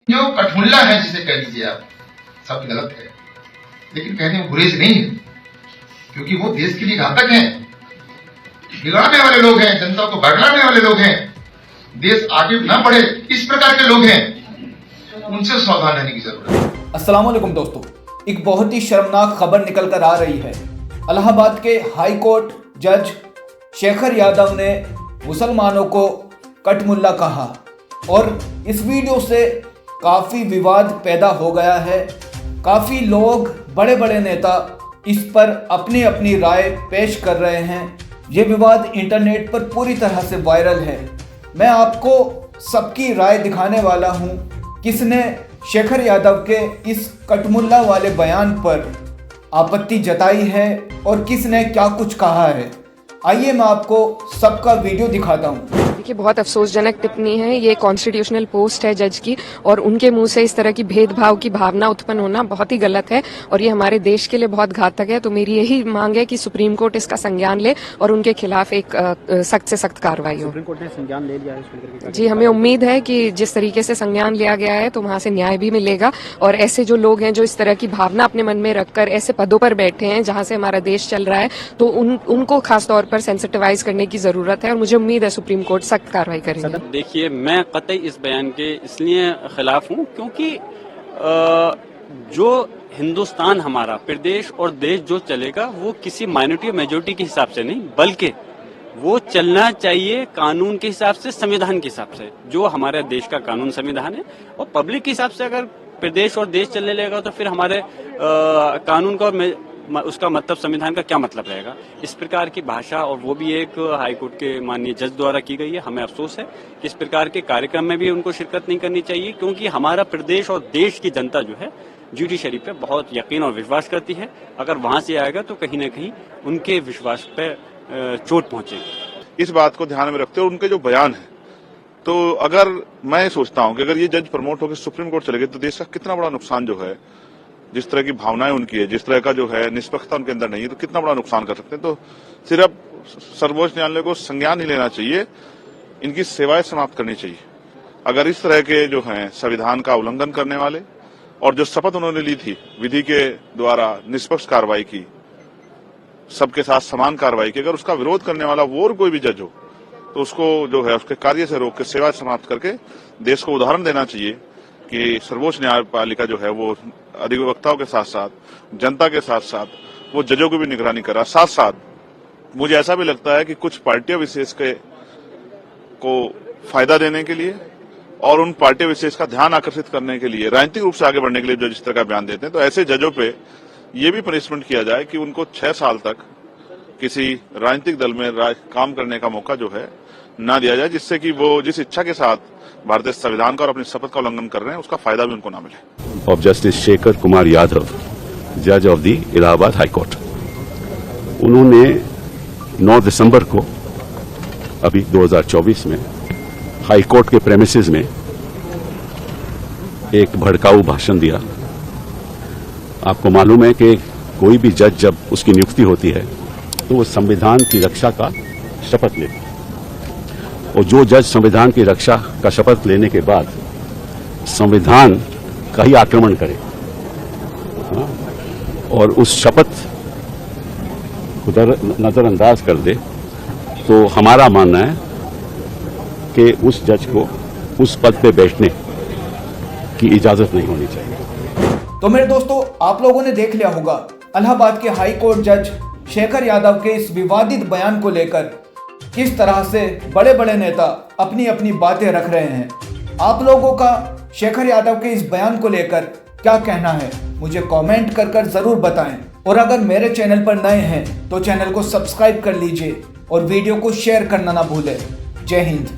जो कठमुल्ला है जिसे कह दीजिए आप, सब गलत है, लेकिन कहने में बुरे से नहीं है, क्योंकि वो देश के लिए घातक हैं, बिगाड़ने वाले लोग हैं, जनता को बरगलाने वाले लोग हैं, देश आगे न बढ़े इस प्रकार के लोग हैं, उनसे सावधान रहने की जरूरत है। अस्सलाम वालेकुम दोस्तों, एक बहुत ही शर्मनाक खबर निकल कर आ रही है। इलाहाबाद के हाई कोर्ट जज शेखर यादव ने मुसलमानों को कठमुल्ला कहा और इस वीडियो से काफ़ी विवाद पैदा हो गया है। काफ़ी लोग, बड़े बड़े नेता इस पर अपनी अपनी राय पेश कर रहे हैं। ये विवाद इंटरनेट पर पूरी तरह से वायरल है। मैं आपको सबकी राय दिखाने वाला हूँ, किसने शेखर यादव के इस कठमुल्ला वाले बयान पर आपत्ति जताई है और किसने क्या कुछ कहा है। आइए मैं आपको सबका वीडियो दिखाता हूँ। देखिए, बहुत अफसोसजनक टिप्पणी है। ये कॉन्स्टिट्यूशनल पोस्ट है जज की और उनके मुंह से इस तरह की भेदभाव की भावना उत्पन्न होना बहुत ही गलत है और ये हमारे देश के लिए बहुत घातक है। तो मेरी यही मांग है कि सुप्रीम कोर्ट इसका संज्ञान ले और उनके खिलाफ एक सख्त से सख्त कार्रवाई हो। सुप्रीम कोर्ट ने संज्ञान ले लिया है जी, हमें उम्मीद है कि जिस तरीके से संज्ञान लिया गया है तो वहां से न्याय भी मिलेगा और ऐसे जो लोग हैं जो इस तरह की भावना अपने मन में रखकर ऐसे पदों पर बैठे हैं जहां से हमारा देश चल रहा है, तो उनको खासतौर पर सेंसिटिवाइज करने की जरूरत है और मुझे उम्मीद है सुप्रीम कोर्ट सख्त कार्रवाई करेगी। देखिए, मैं कतई इस बयान के इसलिए खिलाफ हूँ क्योंकि जो हिंदुस्तान हमारा प्रदेश और देश जो चलेगा वो किसी माइनॉरिटी और मेजोरिटी के हिसाब से नहीं, बल्कि वो चलना चाहिए कानून के हिसाब से, संविधान के हिसाब से। जो हमारे देश का कानून संविधान है और पब्लिक के हिसाब से अगर प्रदेश और देश चलने लगेगा तो फिर हमारे कानून का और उसका मतलब संविधान का क्या मतलब रहेगा। इस प्रकार की भाषा, और वो भी एक हाईकोर्ट के माननीय जज द्वारा की गई है। हमें अफसोस है कि इस प्रकार के कार्यक्रम में भी उनको शिरकत नहीं करनी चाहिए, क्योंकि हमारा प्रदेश और देश की जनता जो है जुडिशरी पे बहुत यकीन और विश्वास करती है। अगर वहां से आएगा तो कहीं न कहीं उनके विश्वास पे चोट पहुंचेगी। इस बात को ध्यान में रखते हुए उनके जो बयान है, तो अगर मैं सोचता हूं कि अगर ये जज प्रमोट होकर सुप्रीम कोर्ट चले गए तो देश का कितना बड़ा नुकसान जो है, जिस तरह की भावनाएं उनकी है, जिस तरह का जो है निष्पक्षता उनके अंदर नहीं है, तो कितना बड़ा नुकसान कर सकते हैं। तो सिर्फ सर्वोच्च न्यायालय को संज्ञान ही लेना चाहिए, इनकी सेवाएं समाप्त करनी चाहिए। अगर इस तरह के जो हैं संविधान का उल्लंघन करने वाले और जो शपथ उन्होंने ली थी विधि के द्वारा निष्पक्ष कार्रवाई की, सबके साथ समान कार्रवाई की, अगर उसका विरोध करने वाला वो और कोई भी जज हो तो उसको जो है उसके कार्य से रोक के सेवा समाप्त करके देश को उदाहरण देना चाहिए कि सर्वोच्च न्यायपालिका जो है वो अधिवक्ताओं के साथ साथ, जनता के साथ साथ वो जजों की भी निगरानी कर रहा। साथ साथ मुझे ऐसा भी लगता है कि कुछ पार्टियां विशेष को फायदा देने के लिए और उन पार्टियां विशेष का ध्यान आकर्षित करने के लिए, राजनीतिक रूप से आगे बढ़ने के लिए जो जिस तरह का बयान देते हैं, तो ऐसे जजों पे ये भी पनिशमेंट किया जाए कि उनको 6 साल तक किसी राजनीतिक दल में काम करने का मौका जो है ना दिया जाए, जिससे कि वो जिस इच्छा के साथ भारतीय संविधान का और अपनी शपथ का उल्लंघन कर रहे हैं उसका फायदा भी उनको ना मिले। ऑफ जस्टिस शेखर कुमार यादव, जज of the Allahabad high court, उन्होंने 9 दिसंबर को अभी 2024 में हाई कोर्ट के प्रेमिसेस में एक भड़काऊ भाषण दिया। आपको मालूम है कि कोई भी जज जब उसकी नियुक्ति होती है तो वो संविधान की रक्षा का शपथ लेते हैं, और जो जज संविधान की रक्षा का शपथ लेने के बाद संविधान का ही आक्रमण करे और उस शपथ को नजरअंदाज कर दे, तो हमारा मानना है कि उस जज को उस पद पे बैठने की इजाजत नहीं होनी चाहिए। तो मेरे दोस्तों, आप लोगों ने देख लिया होगा इलाहाबाद के हाई कोर्ट जज शेखर यादव के इस विवादित बयान को लेकर किस तरह से बड़े बड़े नेता अपनी अपनी बातें रख रहे हैं। आप लोगों का शेखर यादव के इस बयान को लेकर क्या कहना है, मुझे कमेंट कर जरूर बताएं। और अगर मेरे चैनल पर नए हैं तो चैनल को सब्सक्राइब कर लीजिए और वीडियो को शेयर करना ना भूलें। जय हिंद।